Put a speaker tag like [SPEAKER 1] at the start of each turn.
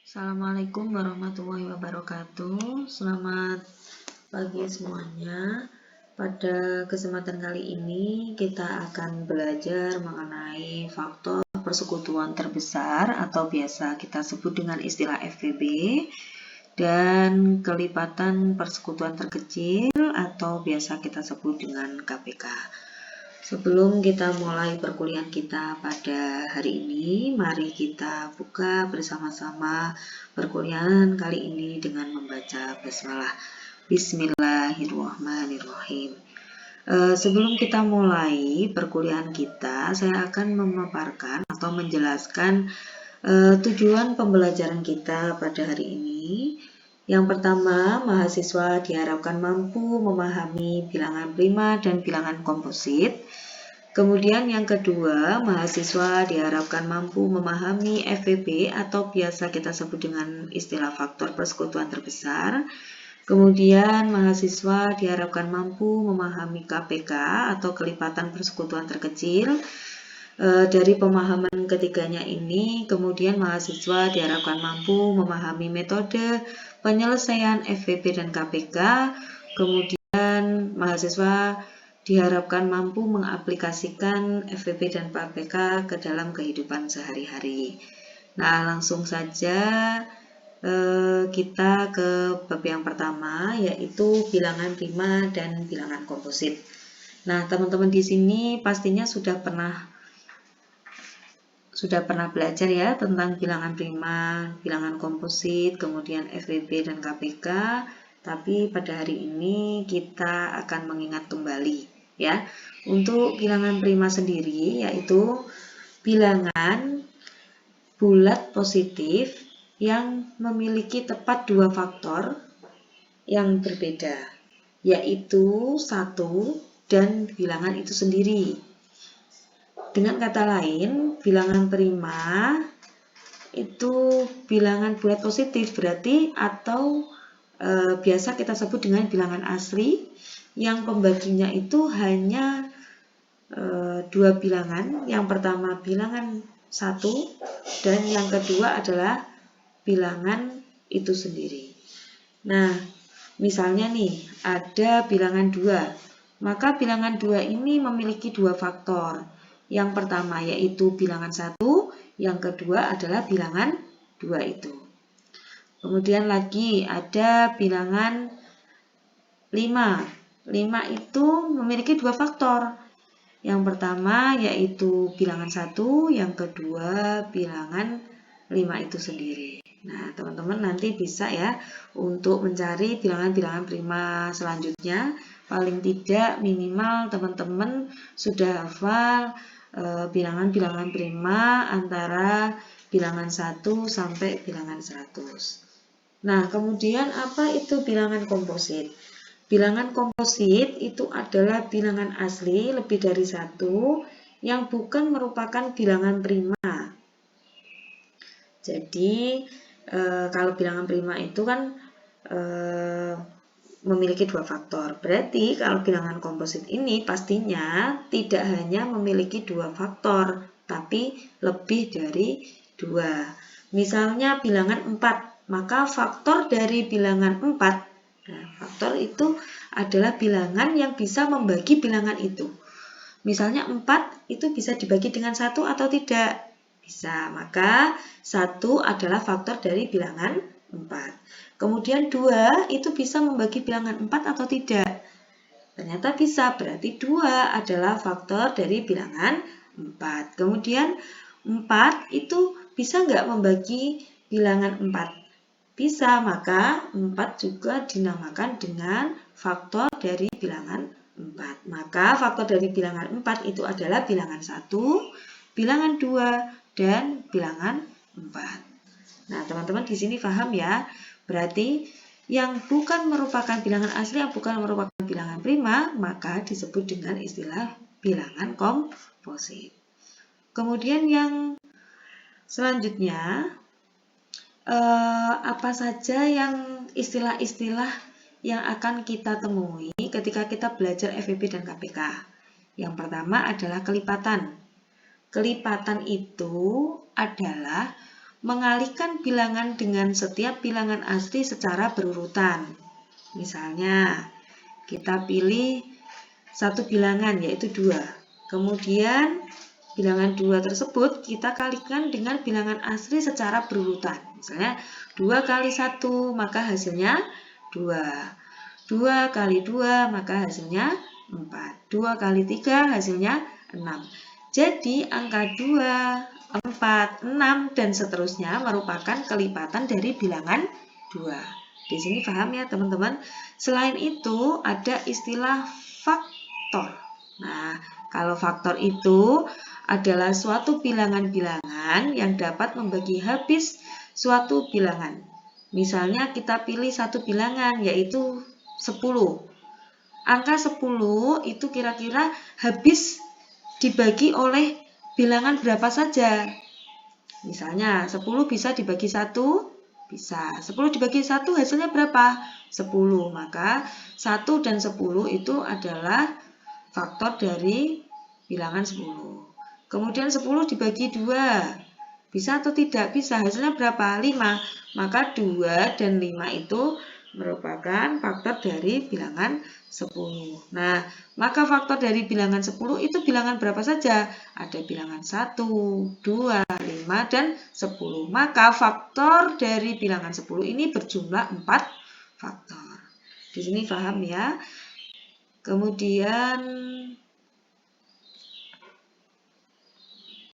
[SPEAKER 1] Assalamualaikum warahmatullahi wabarakatuh. Selamat pagi semuanya. Pada kesempatan kali ini kita akan belajar mengenai faktor persekutuan terbesar atau biasa kita sebut dengan istilah FPB dan kelipatan persekutuan terkecil atau biasa kita sebut dengan KPK. Sebelum kita mulai perkuliahan kita pada hari ini, mari kita buka bersama-sama perkuliahan kali ini dengan membaca basmalah. Bismillahirrahmanirrahim. Sebelum kita mulai perkuliahan kita, saya akan memaparkan atau menjelaskan tujuan pembelajaran kita pada hari ini. Yang pertama, mahasiswa diharapkan mampu memahami bilangan prima dan bilangan komposit. Kemudian yang kedua, mahasiswa diharapkan mampu memahami FPB atau biasa kita sebut dengan istilah faktor persekutuan terbesar. Kemudian mahasiswa diharapkan mampu memahami KPK atau kelipatan persekutuan terkecil. Dari pemahaman ketiganya ini, kemudian mahasiswa diharapkan mampu memahami metode penyelesaian FPB dan KPK. Kemudian mahasiswa diharapkan mampu mengaplikasikan FPB dan KPK ke dalam kehidupan sehari-hari. Nah, langsung saja kita ke bab yang pertama, yaitu bilangan prima dan bilangan komposit. Nah, teman-teman di sini pastinya sudah pernah belajar ya tentang bilangan prima, bilangan komposit, kemudian FPB dan KPK. Tapi pada hari ini kita akan mengingat kembali ya. Untuk bilangan prima sendiri yaitu bilangan bulat positif yang memiliki tepat dua faktor yang berbeda, yaitu 1 dan bilangan itu sendiri. Dengan kata lain, bilangan prima itu bilangan bulat positif berarti atau biasa kita sebut dengan bilangan asli yang pembaginya itu hanya dua bilangan. Yang pertama bilangan 1 dan yang kedua adalah bilangan itu sendiri. Nah, misalnya nih ada bilangan 2, maka bilangan 2 ini memiliki dua faktor. Yang pertama yaitu bilangan 1, yang kedua adalah bilangan 2 itu. Kemudian lagi ada bilangan 5. 5 itu memiliki dua faktor. Yang pertama yaitu bilangan 1, yang kedua bilangan 5 itu sendiri. Nah, teman-teman nanti bisa ya untuk mencari bilangan-bilangan prima selanjutnya. Paling tidak minimal teman-teman sudah hafal bilangan-bilangan prima antara bilangan 1 sampai bilangan 100. Nah, kemudian apa itu bilangan komposit? Bilangan komposit itu adalah bilangan asli lebih dari 1 yang bukan merupakan bilangan prima. Jadi, kalau bilangan prima itu kan memiliki dua faktor. Berarti kalau bilangan komposit ini pastinya tidak hanya memiliki dua faktor, tapi lebih dari dua. Misalnya bilangan 4, maka faktor dari bilangan 4, nah, faktor itu adalah bilangan yang bisa membagi bilangan itu. Misalnya 4 itu bisa dibagi dengan 1 atau tidak? Bisa, maka 1 adalah faktor dari bilangan 4. Kemudian 2 itu bisa membagi bilangan 4 atau tidak? Ternyata bisa, berarti 2 adalah faktor dari bilangan 4. Kemudian 4 itu bisa nggak membagi bilangan 4? Bisa, maka 4 juga dinamakan dengan faktor dari bilangan 4. Maka faktor dari bilangan 4 itu adalah bilangan 1, bilangan 2, dan bilangan 4. Nah, teman-teman di sini paham ya? Berarti yang bukan merupakan bilangan asli, yang bukan merupakan bilangan prima, maka disebut dengan istilah bilangan komposit. Kemudian yang selanjutnya, apa saja yang istilah-istilah yang akan kita temui ketika kita belajar FPB dan KPK? Yang pertama adalah kelipatan. Kelipatan itu adalah mengalihkan bilangan dengan setiap bilangan asli secara berurutan. Misalnya, kita pilih satu bilangan yaitu 2. Kemudian bilangan 2 tersebut kita kalikan dengan bilangan asli secara berurutan. Misalnya 2 kali 1 maka hasilnya 2. 2 kali 2 maka hasilnya 4. 2 kali 3 hasilnya 6. Jadi angka 2, 4, 6, dan seterusnya merupakan kelipatan dari bilangan 2. Di sini paham ya teman-teman? Selain itu ada istilah faktor. Nah, kalau faktor itu adalah suatu bilangan-bilangan yang dapat membagi habis suatu bilangan. Misalnya kita pilih satu bilangan yaitu 10. Angka 10 itu kira-kira habis dibagi oleh bilangan berapa saja? Misalnya 10 bisa dibagi 1, bisa. 10 dibagi 1 hasilnya berapa? 10. Maka 1 dan 10 itu adalah faktor dari bilangan 10. Kemudian 10 dibagi 2. Bisa atau tidak? Bisa. Hasilnya berapa? 5. Maka 2 dan 5 itu merupakan faktor dari bilangan 10. Nah, maka faktor dari bilangan 10 itu bilangan berapa saja? Ada bilangan 1, 2, 5, dan 10. Maka faktor dari bilangan 10 ini berjumlah 4 faktor. Di sini paham ya? Kemudian